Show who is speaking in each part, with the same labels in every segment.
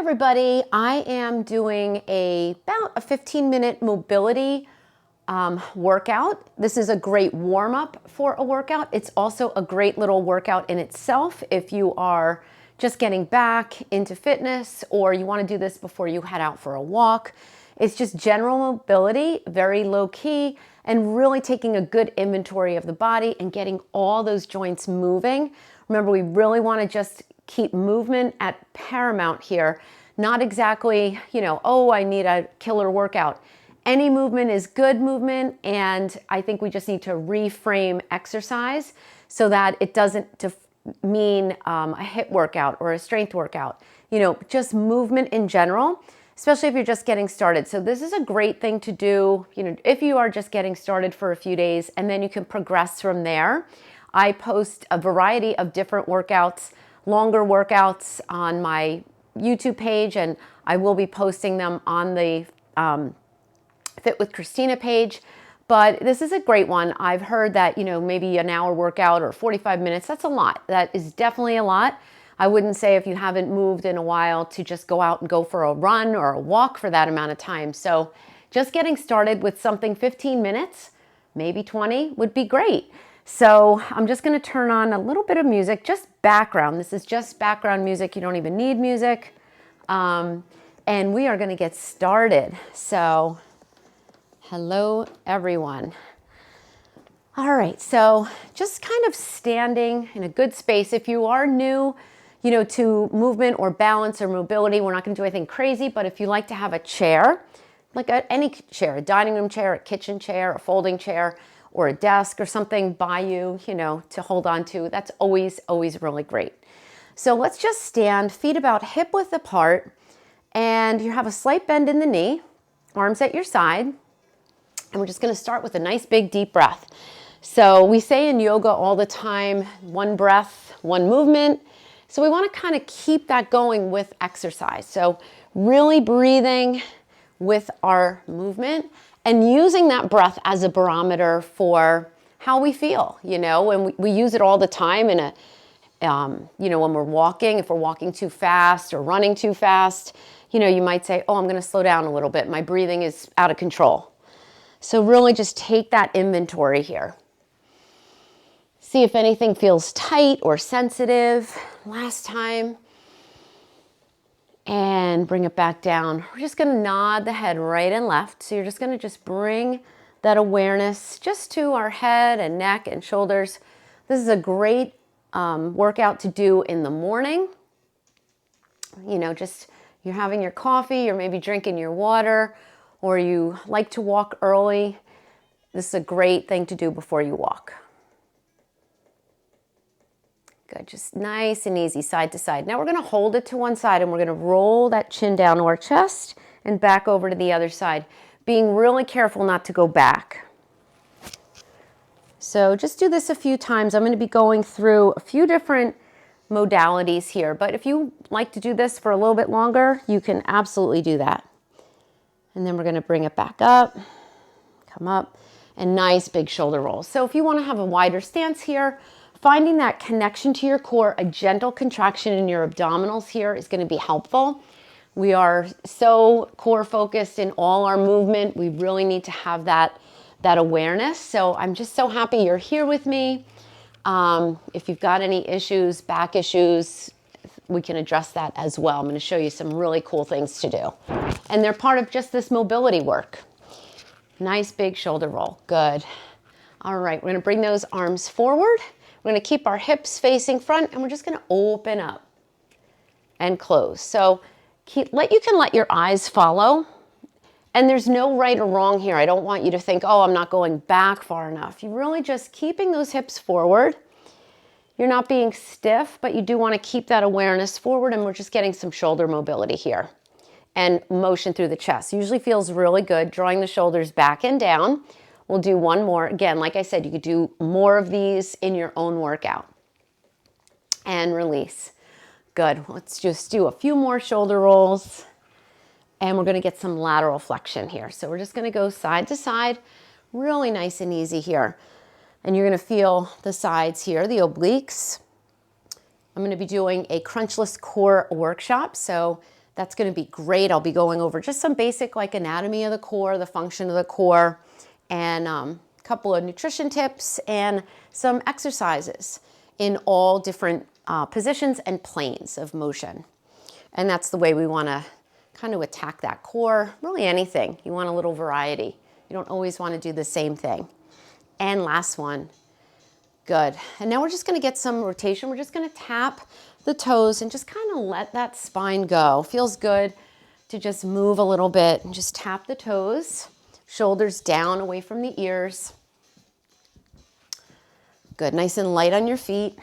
Speaker 1: everybody, I am doing about a 15-minute mobility workout. This is a great warm-up for a workout. It's also a great little workout in itself if you are just getting back into fitness or you want to do this before you head out for a walk. It's just general mobility, very low key, and really taking a good inventory of the body and getting all those joints moving. Remember, we really want to just keep movement at paramount here. Not exactly, oh, I need a killer workout. Any movement is good movement, and I think we just need to reframe exercise so that it doesn't mean a HIIT workout or a strength workout. Just movement in general, especially if you're just getting started. So this is a great thing to do, if you are just getting started for a few days, and then you can progress from there. I post a variety of different workouts, longer workouts on my YouTube page, and I will be posting them on the Fit with Christina page. But this is a great one. I've heard that, maybe an hour workout or 45 minutes, that's a lot. That is definitely a lot. I wouldn't say if you haven't moved in a while to just go out and go for a run or a walk for that amount of time. So just getting started with something 15 minutes, maybe 20 would be great. So I'm just going to turn on a little bit of music, just background. This is just background music. You don't even need music. And we are going to get started. So hello, everyone. All right. So just kind of standing in a good space. If you are new, to movement or balance or mobility, we're not going to do anything crazy. But if you like to have a chair, like any chair, a dining room chair, a kitchen chair, a folding chair, or a desk or something by you, to hold on to, that's always, always really great. So let's just stand, feet about hip width apart, and you have a slight bend in the knee, arms at your side, and we're just going to start with a nice big deep breath. So we say in yoga all the time, one breath, one movement. So we want to kind of keep that going with exercise. So really breathing with our movement and using that breath as a barometer for how we feel, and we use it all the time in when we're walking, if we're walking too fast or running too fast, you might say, oh, I'm going to slow down a little bit. My breathing is out of control. So really just take that inventory here. See if anything feels tight or sensitive last time. And bring it back down. We're just going to nod the head right and left. So you're just going to just bring that awareness just to our head and neck and shoulders. This is a great workout to do in the morning. Just you're having your coffee, you're maybe drinking your water, or you like to walk early. This is a great thing to do before you walk. Good, just nice and easy, side to side. Now we're going to hold it to one side and we're going to roll that chin down to our chest and back over to the other side, being really careful not to go back. So just do this a few times. I'm going to be going through a few different modalities here, but if you like to do this for a little bit longer, you can absolutely do that. And then we're going to bring it back up, come up, and nice big shoulder rolls. So if you want to have a wider stance here, finding that connection to your core, a gentle contraction in your abdominals here is going to be helpful. We are so core focused in all our movement. We really need to have that awareness. So I'm just so happy you're here with me. If you've got any issues, back issues, we can address that as well. I'm going to show you some really cool things to do. And they're part of just this mobility work. Nice big shoulder roll. Good. All right, we're going to bring those arms forward. We're going to keep our hips facing front, and we're just going to open up and close. So you can let your eyes follow, and there's no right or wrong here. I don't want you to think, oh, I'm not going back far enough. You're really just keeping those hips forward. You're not being stiff, but you do want to keep that awareness forward, and we're just getting some shoulder mobility here and motion through the chest. Usually feels really good, drawing the shoulders back and down. We'll do one more. Again, like I said, you could do more of these in your own workout. And release. Good. Let's just do a few more shoulder rolls. And we're going to get some lateral flexion here. So we're just going to go side to side. Really nice and easy here. And you're going to feel the sides here, the obliques. I'm going to be doing a crunchless core workshop. So That's going to be great. I'll be going over just some basic like anatomy of the core, the function of the core, and a couple of nutrition tips and some exercises in all different positions and planes of motion. And that's the way we want to kind of attack that core. Really anything. You want a little variety. You don't always want to do the same thing. And last one. Good. And now we're just going to get some rotation. We're just going to tap the toes and just kind of let that spine go. Feels good to just move a little bit and just tap the toes. Shoulders down away from the ears. Good. Nice and light on your feet.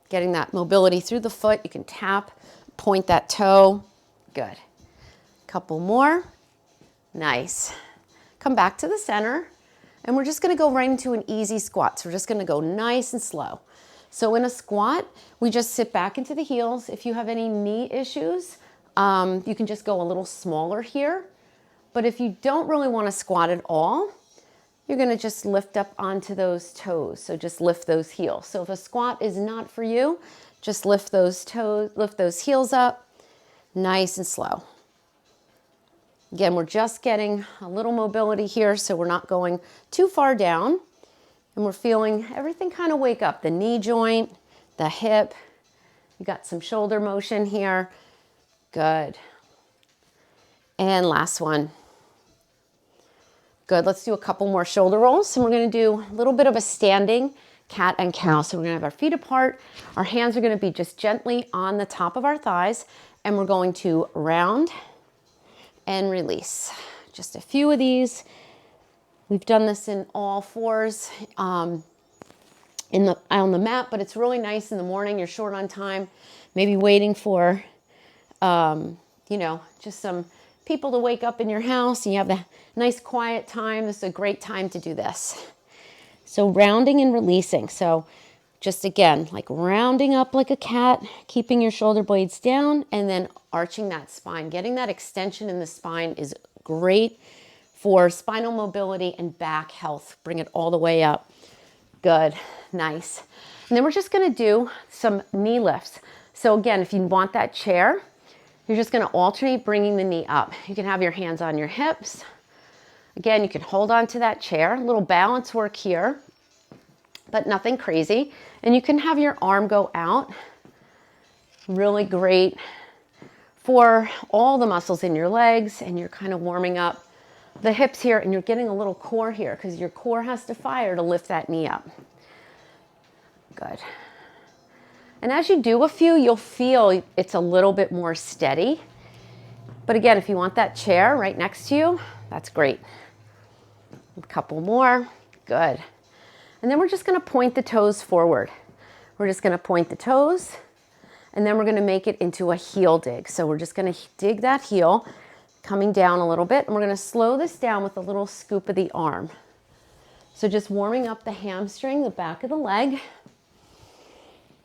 Speaker 1: Getting that mobility through the foot. You can tap, point that toe. Good. Couple more. Nice. Come back to the center. And we're just going to go right into an easy squat. So we're just going to go nice and slow. So in a squat, we just sit back into the heels. If you have any knee issues, you can just go a little smaller here. But if you don't really want to squat at all, you're going to just lift up onto those toes. So just lift those heels. So if a squat is not for you, just lift those toes, lift those heels up, nice and slow. Again, we're just getting a little mobility here, so we're not going too far down. And we're feeling everything kind of wake up. The knee joint, the hip. You got some shoulder motion here. Good. And last one. Good. Let's do a couple more shoulder rolls. And we're going to do a little bit of a standing cat and cow. So we're going to have our feet apart. Our hands are going to be just gently on the top of our thighs. And we're going to round and release. Just a few of these. We've done this in all fours on the mat, but it's really nice in the morning. You're short on time, maybe waiting for, just some people to wake up in your house and you have the nice quiet time. This is a great time to do this. So rounding and releasing. So just again, like rounding up like a cat, keeping your shoulder blades down and then arching that spine. Getting that extension in the spine is great for spinal mobility and back health. Bring it all the way up. Good, nice. And then we're just gonna do some knee lifts. So again, if you want that chair, you're just gonna alternate bringing the knee up. You can have your hands on your hips. Again, you can hold on to that chair. A little balance work here, but nothing crazy. And you can have your arm go out. Really great for all the muscles in your legs, and you're kind of warming up the hips here, and you're getting a little core here because your core has to fire to lift that knee up. Good. And as you do a few, you'll feel it's a little bit more steady. But again, if you want that chair right next to you, that's great. A couple more. Good. And then we're just going to point the toes forward. We're just going to point the toes, and then we're going to make it into a heel dig. So we're just going to dig that heel, coming down a little bit, and we're going to slow this down with a little scoop of the arm. So just warming up the hamstring, the back of the leg.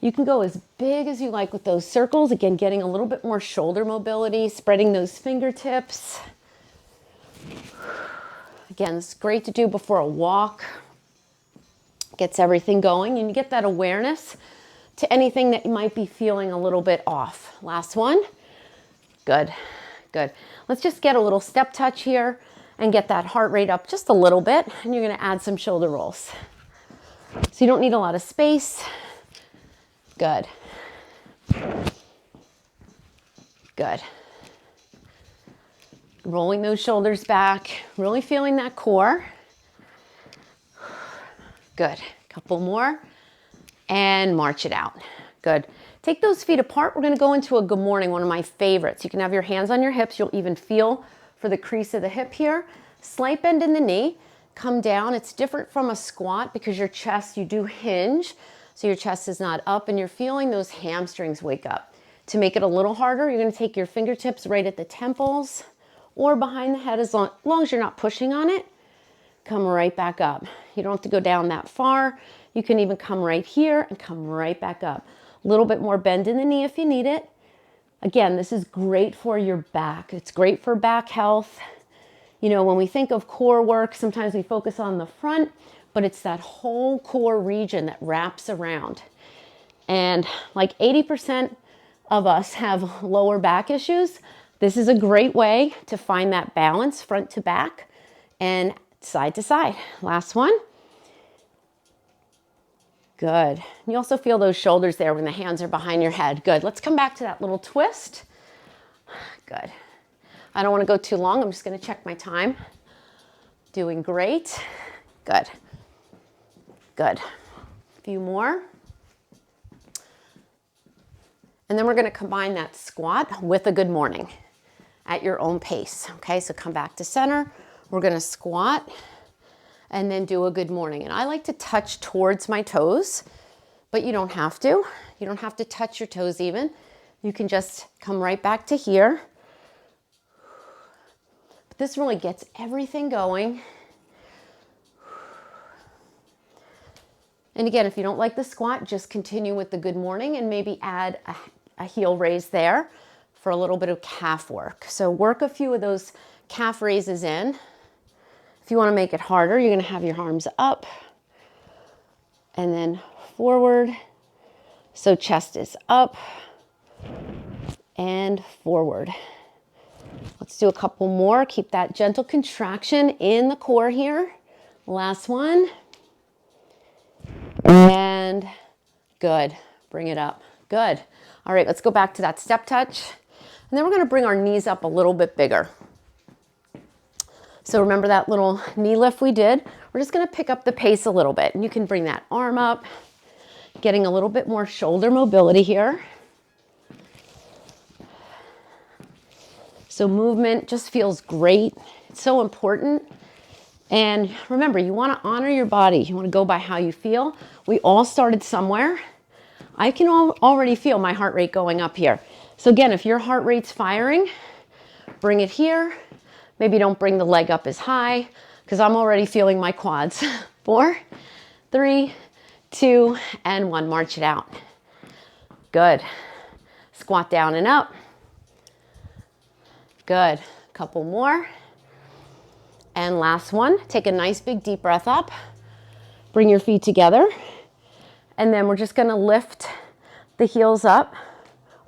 Speaker 1: You can go as big as you like with those circles. Again, getting a little bit more shoulder mobility, spreading those fingertips. Again, it's great to do before a walk. Gets everything going, and you get that awareness to anything that you might be feeling a little bit off. Last one. Good, good. Let's just get a little step touch here and get that heart rate up just a little bit, and you're gonna add some shoulder rolls. So you don't need a lot of space. Good. Good. Rolling those shoulders back, really feeling that core. Good. Couple more. And march it out. Good. Take those feet apart. We're going to go into a good morning, one of my favorites. You can have your hands on your hips. You'll even feel for the crease of the hip here. Slight bend in the knee. Come down. It's different from a squat because your chest, you do hinge. So your chest is not up, and you're feeling those hamstrings wake up. To make it a little harder, you're going to take your fingertips right at the temples or behind the head as long as you're not pushing on it. Come right back up. You don't have to go down that far. You can even come right here and come right back up. A little bit more bend in the knee if you need it. Again, this is great for your back. It's great for back health. You know, when we think of core work, sometimes we focus on the front, but it's that whole core region that wraps around. And like 80% of us have lower back issues. This is a great way to find that balance front to back and side to side. Last one. Good. You also feel those shoulders there when the hands are behind your head. Good. Let's come back to that little twist. Good. I don't want to go too long. I'm just going to check my time. Doing great. Good. Good. A few more. And then we're going to combine that squat with a good morning at your own pace. Okay, so come back to center. We're going to squat and then do a good morning. And I like to touch towards my toes, but you don't have to. You don't have to touch your toes even. You can just come right back to here. But this really gets everything going. And again, if you don't like the squat, just continue with the good morning and maybe add a heel raise there for a little bit of calf work. So work a few of those calf raises in. If you want to make it harder, you're going to have your arms up and then forward. So chest is up and forward. Let's do a couple more. Keep that gentle contraction in the core here. Last one. And good. Bring it up. Good. All right, let's go back to that step touch. And then we're going to bring our knees up a little bit bigger. So remember that little knee lift we did? We're just going to pick up the pace a little bit. And you can bring that arm up, getting a little bit more shoulder mobility here. So movement just feels great. It's so important. And remember, you want to honor your body. You want to go by how you feel. We all started somewhere. I can already feel my heart rate going up here. So again, if your heart rate's firing, bring it here. Maybe don't bring the leg up as high because I'm already feeling my quads. 4, 3, 2, and 1. March it out. Good. Squat down and up. Good. Couple more. And last one. Take a nice big deep breath up. Bring your feet together. And then we're just going to lift the heels up,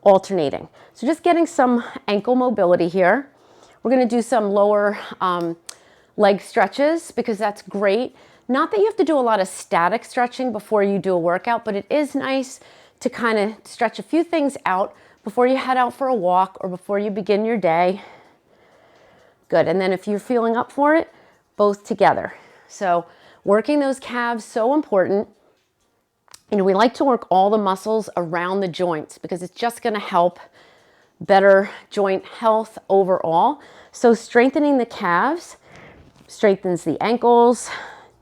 Speaker 1: alternating. So just getting some ankle mobility here. We're going to do some lower leg stretches because that's great. Not that you have to do a lot of static stretching before you do a workout, but it is nice to kind of stretch a few things out before you head out for a walk or before you begin your day. Good. And then if you're feeling up for it, both together. So working those calves, so important. You know, we like to work all the muscles around the joints because it's just going to help better joint health overall. So strengthening the calves strengthens the ankles,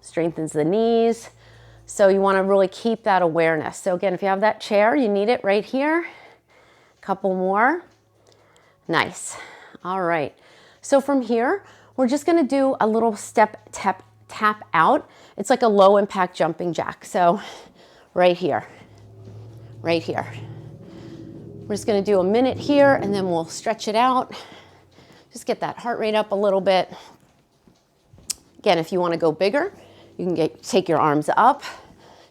Speaker 1: strengthens the knees. So you want to really keep that awareness. So again, if you have that chair, you need it right here. Couple more. Nice. All right. So from here, we're just going to do a little step tap out. It's like a low impact jumping jack. So right here, right here. We're just going to do a minute here and then we'll stretch it out. Just get that heart rate up a little bit. Again, if you want to go bigger, you can take your arms up.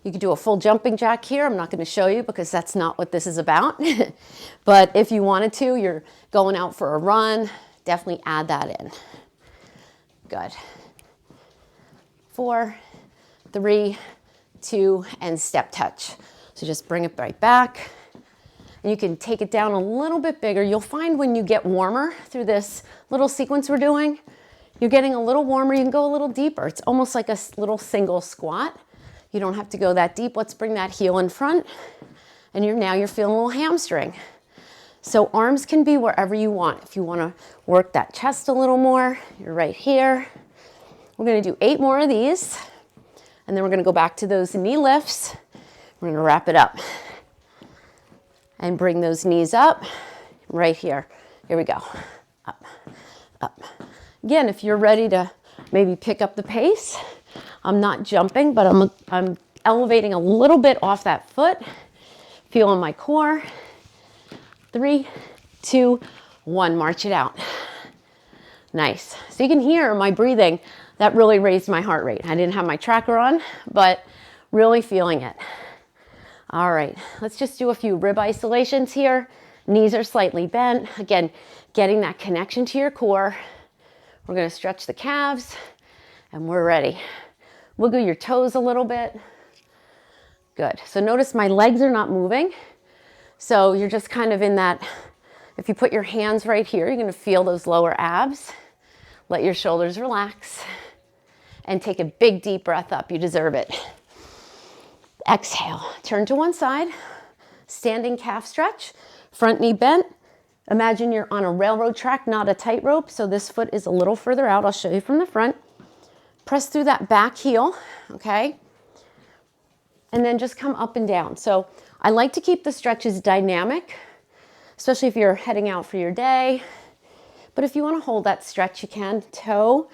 Speaker 1: You can do a full jumping jack here. I'm not going to show you because that's not what this is about. But if you wanted to, you're going out for a run, definitely add that in. Good. 4, 3, 2, and step touch. So just bring it right back. And you can take it down a little bit bigger. You'll find when you get warmer through this little sequence we're doing, you're getting a little warmer. You can go a little deeper. It's almost like a little single squat. You don't have to go that deep. Let's bring that heel in front. And now you're feeling a little hamstring. So arms can be wherever you want. If you want to work that chest a little more, you're right here. We're going to do 8 more of these. And then we're going to go back to those knee lifts. We're going to wrap it up. And bring those knees up right here. Here we go. Up, up. Again, if you're ready to maybe pick up the pace, I'm not jumping, but I'm elevating a little bit off that foot. Feeling my core. 3, 2, 1. March it out. Nice. So you can hear my breathing. That really raised my heart rate. I didn't have my tracker on, but really feeling it. All right, let's just do a few rib isolations here. Knees are slightly bent. Again, getting that connection to your core. We're going to stretch the calves and we're ready. Wiggle your toes a little bit. Good. So notice my legs are not moving. So you're just kind of in that, if you put your hands right here, you're going to feel those lower abs. Let your shoulders relax and take a big deep breath up. You deserve it. Exhale. Turn to one side. Standing calf stretch. Front knee bent. Imagine you're on a railroad track, not a tightrope. So this foot is a little further out. I'll show you from the front. Press through that back heel, okay? And then just come up and down. So I like to keep the stretches dynamic, especially if you're heading out for your day. But if you want to hold that stretch, you can. Toe,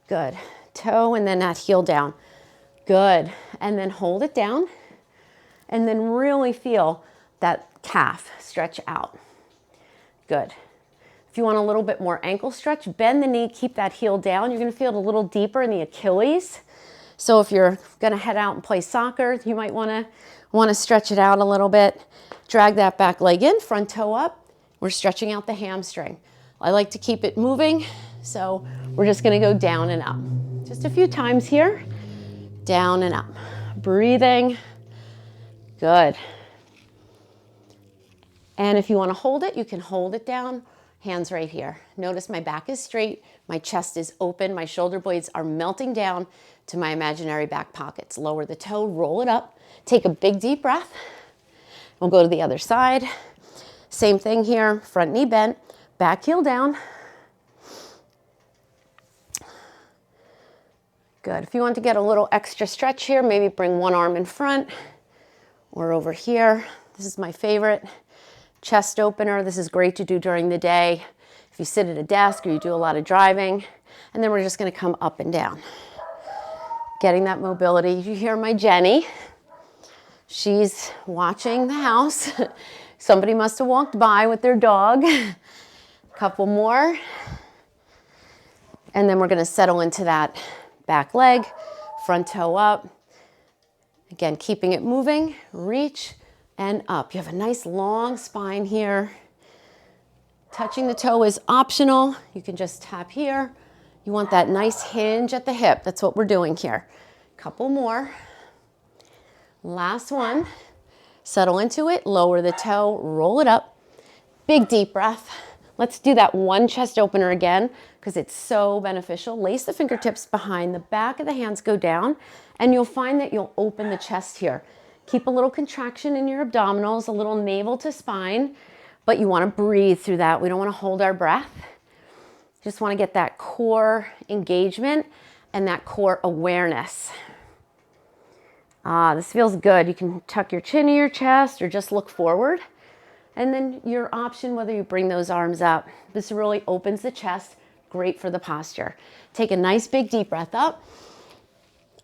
Speaker 1: good. Toe and then that heel down. Good. And then hold it down. And then really feel that calf stretch out. Good. If you want a little bit more ankle stretch, bend the knee, keep that heel down. You're going to feel it a little deeper in the Achilles. So if you're going to head out and play soccer, you might want to stretch it out a little bit. Drag that back leg in, front toe up. We're stretching out the hamstring. I like to keep it moving, so we're just going to go down and up. Just a few times here. Down and up. Breathing. Good. And if you want to hold it, you can hold it down. Hands right here. Notice my back is straight, my chest is open, my shoulder blades are melting down to my imaginary back pockets. Lower the toe, roll it up, take a big deep breath. We'll go to the other side. Same thing here, front knee bent, back heel down. Good. If you want to get a little extra stretch here, maybe bring one arm in front or over here. This is my favorite. Chest opener. This is great to do during the day if you sit at a desk or you do a lot of driving. And then we're just going to come up and down. Getting that mobility. You hear my Jenny. She's watching the house. Somebody must have walked by with their dog. A couple more. And then we're going to settle into that back leg, front toe up. Again, keeping it moving. Reach and up. You have a nice long spine here. Touching the toe is optional. You can just tap here. You want that nice hinge at the hip. That's what we're doing here. Couple more. Last one. Settle into it. Lower the toe. Roll it up. Big deep breath. Let's do that one chest opener again because it's so beneficial. Lace the fingertips behind the back of the hands, go down, and you'll find that you'll open the chest here. Keep a little contraction in your abdominals, a little navel to spine, but you want to breathe through that. We don't want to hold our breath. Just want to get that core engagement and that core awareness. This feels good. You can tuck your chin in your chest or just look forward. And then your option, whether you bring those arms up. This really opens the chest. Great for the posture. Take a nice big deep breath up.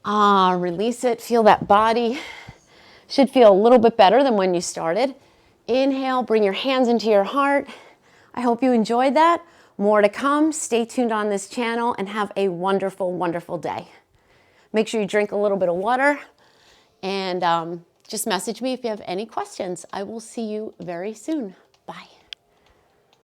Speaker 1: Release it. Feel that body. Should feel a little bit better than when you started. Inhale, bring your hands into your heart. I hope you enjoyed that. More to come. Stay tuned on this channel and have a wonderful, wonderful day. Make sure you drink a little bit of water and just message me if you have any questions. I will see you very soon. Bye.